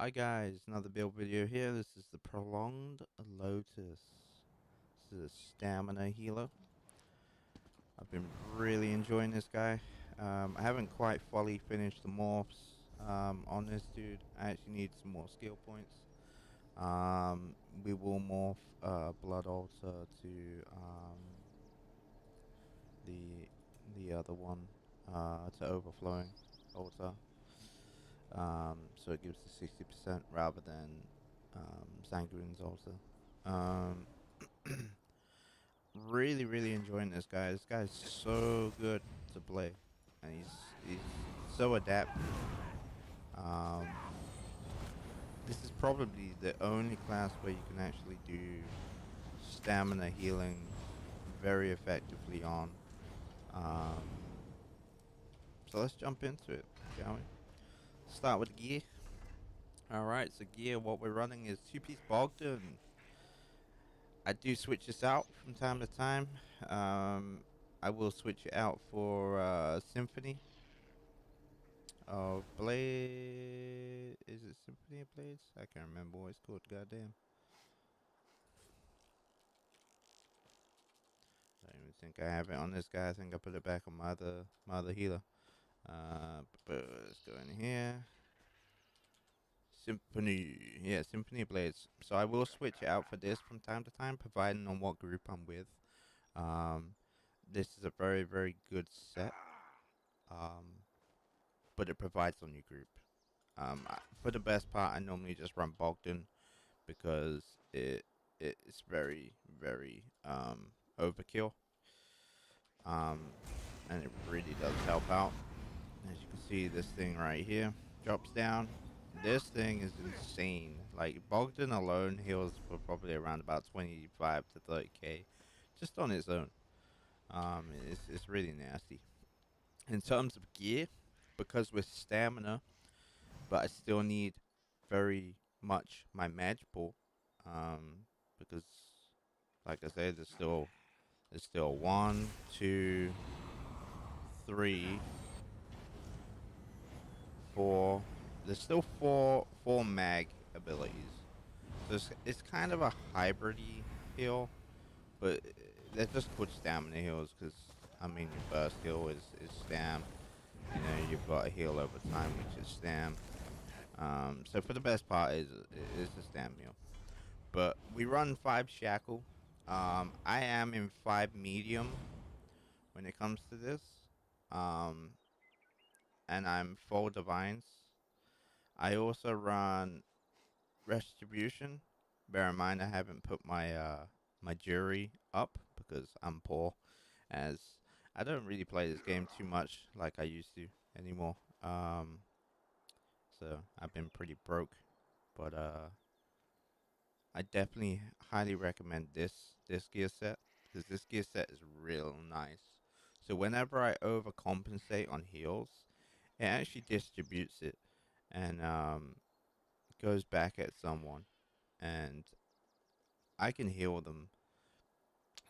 Hi guys, another build video here. This is the Prolonged Lotus. This is a stamina healer. I've been really enjoying this guy. I haven't quite fully finished the morphs on this dude. I actually need some more skill points. We will morph Blood Altar to the other one to Overflowing Altar. So it gives the 60% rather than Sanguine's Altar. Um, really enjoying this guy. This guy's so good to play, and he's so adaptive. Um, this is probably the only class where you can actually do stamina healing very effectively on. Um, so let's jump into it, shall we? Start with the gear. Alright, so gear, what we're running is 2-piece Bogdan. I do switch this out from time to time. I will switch it out for Symphony of Blade. Is it Symphony of Blades? I can't remember what it's called. Goddamn. I don't even think I have it on this guy. I think I put it back on my other healer. But let's go in here. Symphony. Yeah, Symphony of Blades. So I will switch it out for this from time to time, providing on what group I'm with. Um, this is a very good set. But it provides on your group. For the best part, I normally just run Bogdan because it's very overkill. And it really does help out. As you can see, this thing right here drops down. This thing is insane. Like Bogdan alone heals for probably around about 25 to 30k, just on its own. It's really nasty. In terms of gear, because with stamina, but I still need very much my match pool, because like I said, there's still one, two, three, four. There's still four mag abilities. So it's kind of a hybridy heal, but they're just called stamina heals because I mean your first heal is stam. You know you've got a heal over time, which is stam. So for the best part is the stam heal. But we run 5 shackle. I am in 5 medium when it comes to this. Um, and I'm full divines. I also run retribution. Bear in mind I haven't put my jury up because I'm poor, as I don't really play this game too much like I used to anymore. So I've been pretty broke, but I definitely highly recommend this gear set because this gear set is real nice. So whenever I overcompensate on heals, it actually distributes it and goes back at someone, and I can heal them.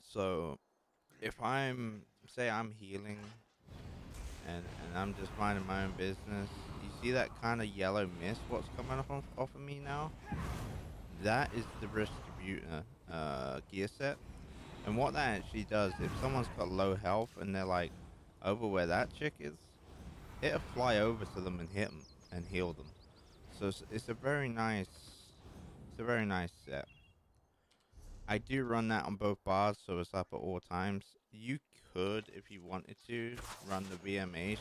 So if I'm say I'm healing and I'm just minding my own business, you see that kind of yellow mist what's coming off of me now? That is the distributor gear set. And what that actually does, if someone's got low health and they're like over where that chick is, it'll fly over to them and hit them and heal them. So it's a very nice, set. I do run that on both bars, so it's up at all times. You could, if you wanted to, run the VMA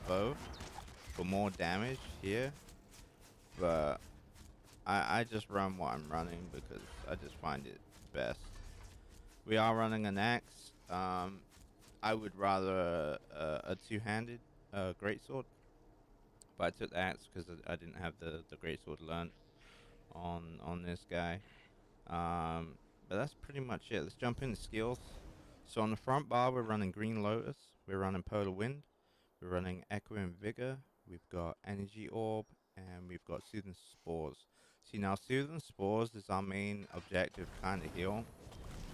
bow for more damage here, but I just run what I'm running because I just find it best. We are running an axe. I would rather a two-handed greatsword, but I took the axe because I didn't have the greatsword learned on this guy. But that's pretty much it. Let's jump into skills. So on the front bar, we're running Green Lotus. We're running Polar Wind. We're running Echoing Vigor. We've got Energy Orb, and we've got Soothing Spores. See now, Soothing Spores is our main objective kind of heal.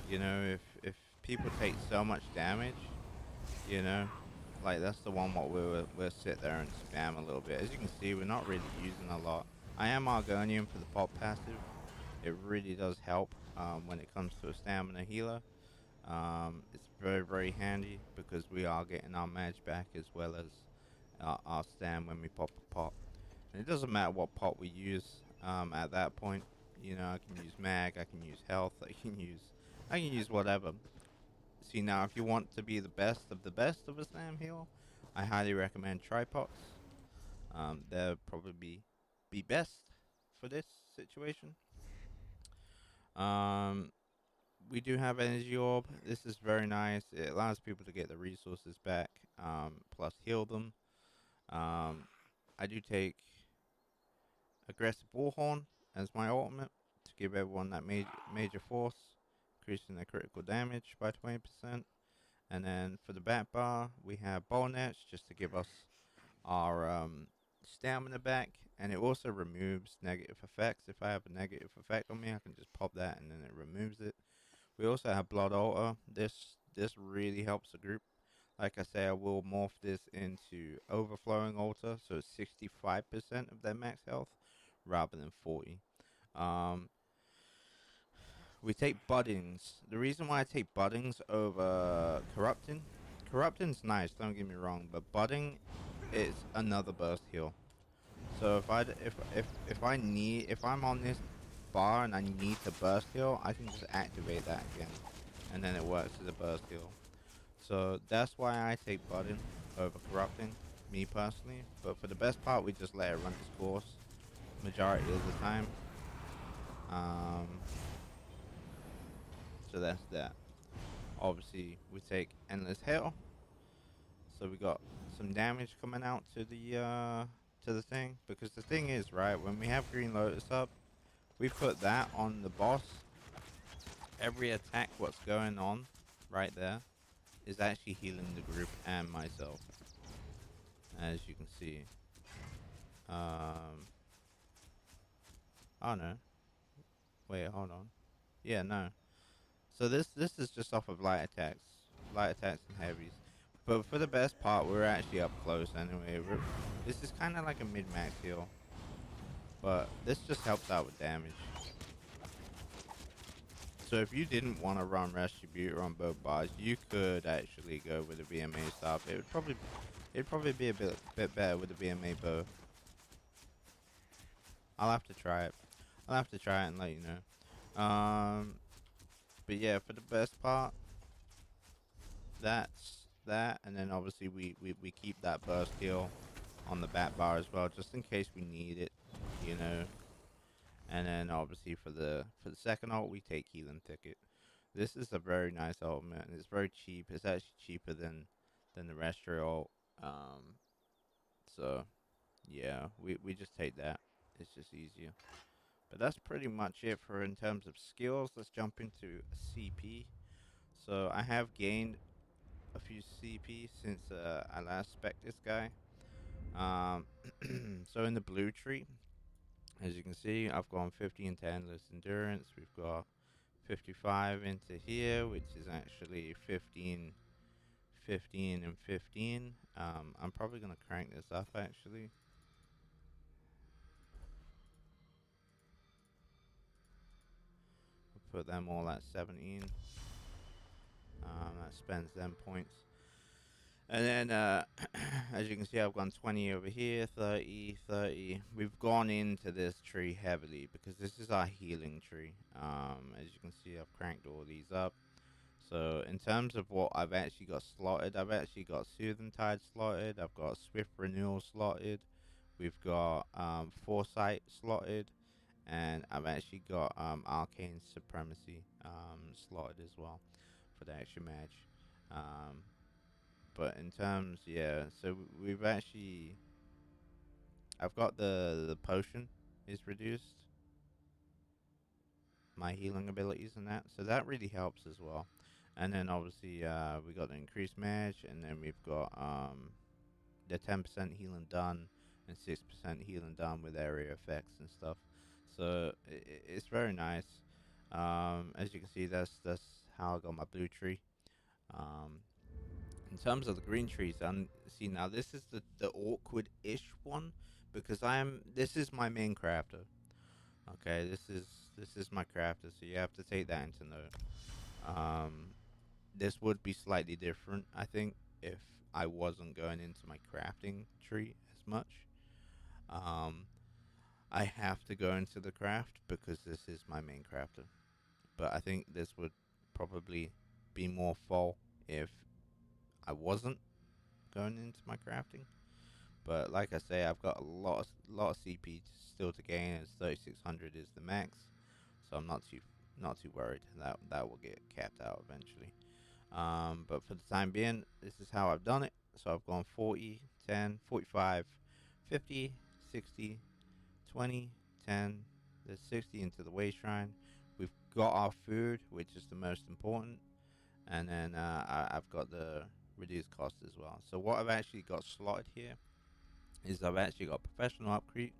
You know, if people take so much damage, you know, like that's the one what we'll sit there and spam a little bit. As you can see, we're not really using a lot. I am argonian for the pop passive. It really does help when it comes to a stamina healer. It's very, very handy because we are getting our match back as well as our stand when we pop a pot. And it doesn't matter what pot we use at that point. You know, I can use mag, I can use health, I can use whatever. See now, if you want to be the best of a slam heal, I highly recommend tripods. They'll probably be best for this situation. Um, we do have energy orb. This is very nice. It allows people to get the resources back, plus heal them. Um, I do take aggressive warhorn as my ultimate to give everyone that major force, increasing their critical damage by 20%. And then for the bat bar, we have ball nets just to give us our stamina back, and it also removes negative effects. If I have a negative effect on me, I can just pop that and then it removes it. We also have blood altar. This really helps the group. Like I say, I will morph this into overflowing altar, so it's 65% of their max health rather than 40. Um, we take buddings. The reason why I take buddings over corrupting's nice. Don't get me wrong, but budding is another burst heal. So if I'm on this bar and I need to burst heal, I can just activate that again, and then it works as a burst heal. So that's why I take budding over corrupting, me personally. But for the best part, we just let it run its course majority of the time. Um, so that's that. Obviously, we take endless hail, so we got some damage coming out to the thing. Because the thing is, right, when we have Green Lotus up, we put that on the boss. Every attack, what's going on right there, is actually healing the group and myself, as you can see. Oh no, wait, hold on. Yeah, no. So this is just off of light attacks and heavies. But for the best part, we're actually up close anyway. This is kind of like a mid-max heal, but this just helps out with damage. So if you didn't want to run Retributor on both bars, you could actually go with a VMA staff. It'd probably be a bit better with a VMA bow. I'll have to try it. I'll have to try it and let you know. But yeah, for the best part, that's that, and then obviously we keep that burst heal on the bat bar as well, just in case we need it, you know. And then obviously for the second ult, we take healing ticket. This is a very nice ultimate, and it's very cheap. It's actually cheaper than the Restro ult. Um, so yeah, we just take that. It's just easier. But that's pretty much it for in terms of skills. Let's jump into CP. So I have gained a few CP since I last spec this guy. Um, so in the blue tree, as you can see, I've gone 50 into endless endurance. We've got 55 into here, which is actually 15, 15, and 15. I'm probably gonna crank this up actually. Put them all at 17. That spends them points. And then, as you can see, I've gone 20 over here, 30, 30. We've gone into this tree heavily because this is our healing tree. As you can see, I've cranked all these up. So, in terms of what I've actually got slotted, I've actually got Soothing Tide slotted. I've got Swift Renewal slotted. We've got Foresight slotted. And I've actually got Arcane Supremacy slotted as well for the extra match. Um, but in terms, yeah, so we've actually, I've got the potion is reduced, my healing abilities and that, so that really helps as well. And then obviously we got the increased match, and then we've got the 10% healing done and 6% healing done with area effects and stuff. So it's very nice. As you can see, that's how I got my blue tree. Um, in terms of the green trees, see now this is the awkward-ish one because I'm this is my main crafter. Okay, this is my crafter, so you have to take that into note. Um, this would be slightly different, I think, if I wasn't going into my crafting tree as much. Um, I have to go into the craft because this is my main crafter. But I think this would probably be more full if I wasn't going into my crafting. But like I say, I've got a lot of CP still to gain, as 3600 is the max, so I'm not too worried that will get capped out eventually. But for the time being, this is how I've done it. So I've gone 40, 10, 45, 50, 60, 20, 10, the 60 into the way shrine. We've got our food, which is the most important, and then I've got the reduced cost as well. So what I've actually got slotted here is I've actually got professional upkeep,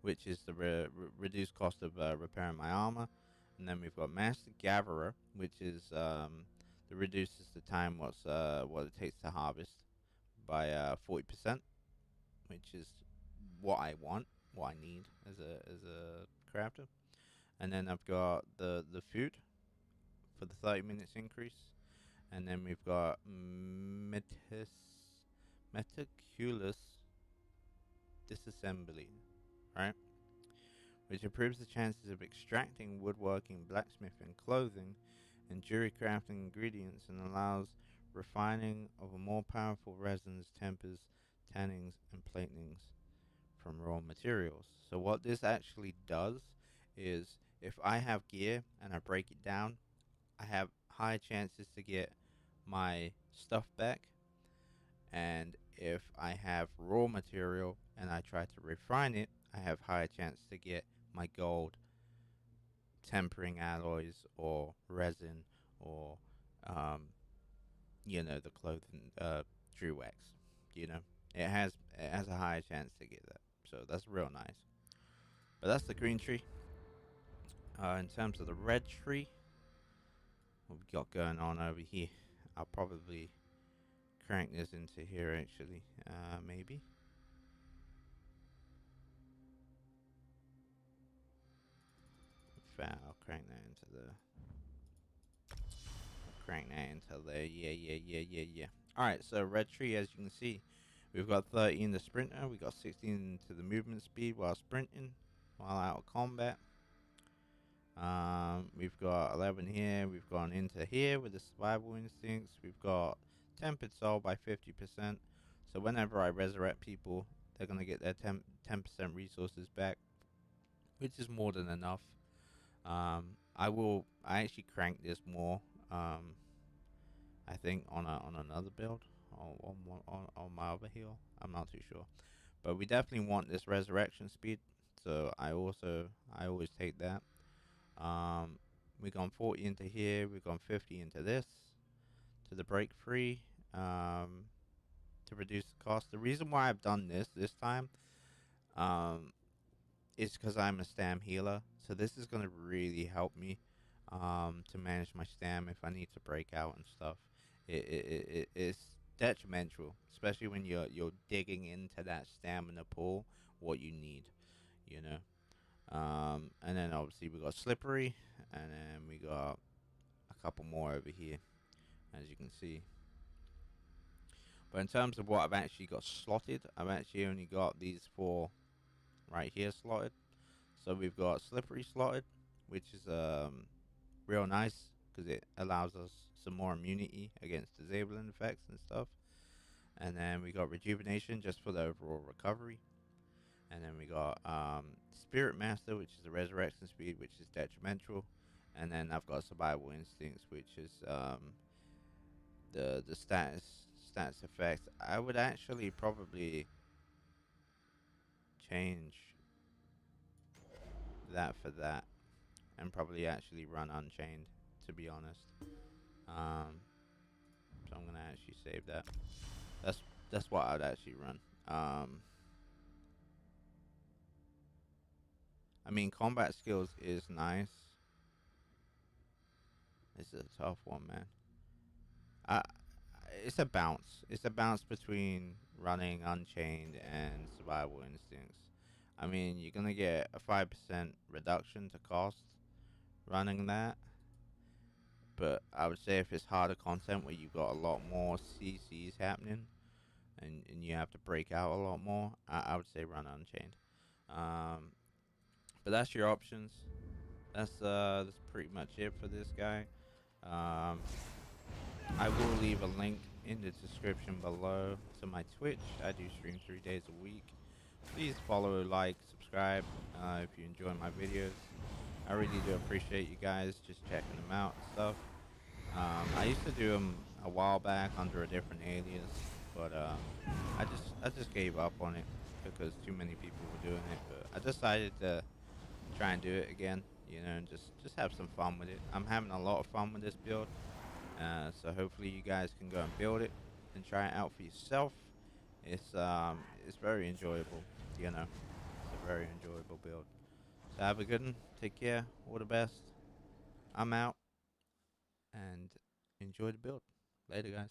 which is the reduced cost of repairing my armor, and then we've got master gatherer, which is the reduces the time what it takes to harvest by 40%, which is what I want, what I need as a crafter. And then I've got the food for the 30 minutes increase, and then we've got meticulous disassembly, right? Which improves the chances of extracting woodworking, blacksmithing, clothing, and jewelry crafting ingredients and allows refining of a more powerful resins, tempers, tannings, and platenings from raw materials. So what this actually does is if I have gear and I break it down, I have high chances to get my stuff back. And if I have raw material and I try to refine it, I have higher chance to get my gold tempering alloys or resin or um, the clothing true wax. You know, it has a higher chance to get that. So that's real nice. But that's the green tree. In terms of the red tree, what we got going on over here? I'll probably crank this into here actually. Maybe. In fact, I'll crank that into the. Crank that into there. Yeah, yeah, yeah, yeah, yeah. All right. So red tree, as you can see, we've got 30 in the sprinter. We got 16 to the movement speed while sprinting, while out of combat. We've got 11 here. We've gone into here with the survival instincts. We've got tempered soul by 50%. So whenever I resurrect people, they're gonna get their 10% resources back, which is more than enough. I actually crank this more. Um, I think on another build on my other heal. I'm not too sure, but we definitely want this resurrection speed. So I always take that. Um, we gone 40 into here. We gone 50 into this to the break free. Um, to reduce the cost. The reason why I've done this time, um, is because I'm a stam healer. So this is gonna really help me, to manage my stam if I need to break out and stuff. It's detrimental, especially when you're digging into that stamina pool. What you need, you know. And then obviously we got slippery, and then we got a couple more over here, as you can see. But in terms of what I've actually got slotted, I've actually only got these four right here slotted. So we've got slippery slotted, which is real nice because it allows us some more immunity against disabling effects and stuff. And then we got rejuvenation just for the overall recovery. And then we got Spirit Master, which is the resurrection speed, which is detrimental. And then I've got Survival Instincts, which is the stats effects. I would actually probably change that for that, and probably actually run Unchained, to be honest. Um, so I'm gonna actually save that. That's that's what I'd actually run. Um, I mean, combat skills is nice. This is a tough one, man. I it's a bounce. It's a bounce between running Unchained and Survival Instincts. I mean, you're gonna get a 5% reduction to cost running that, but I would say if it's harder content where you've got a lot more CCs happening and you have to break out a lot more, I would say run Unchained. Um, but that's your options. That's pretty much it for this guy. Um, I will leave a link in the description below to my Twitch. I do stream 3 days a week. Please follow, like, subscribe if you enjoy my videos. I really do appreciate you guys just checking them out and stuff. I used to do them a while back under a different alias, but I just gave up on it because too many people were doing it. But I decided to try and do it again, and just have some fun with it. I'm having a lot of fun with this build, so hopefully you guys can go and build it and try it out for yourself. It's very enjoyable, you know. It's a very enjoyable build. So have a good one. Take care. All the best. I'm out and enjoy the build. Later, guys.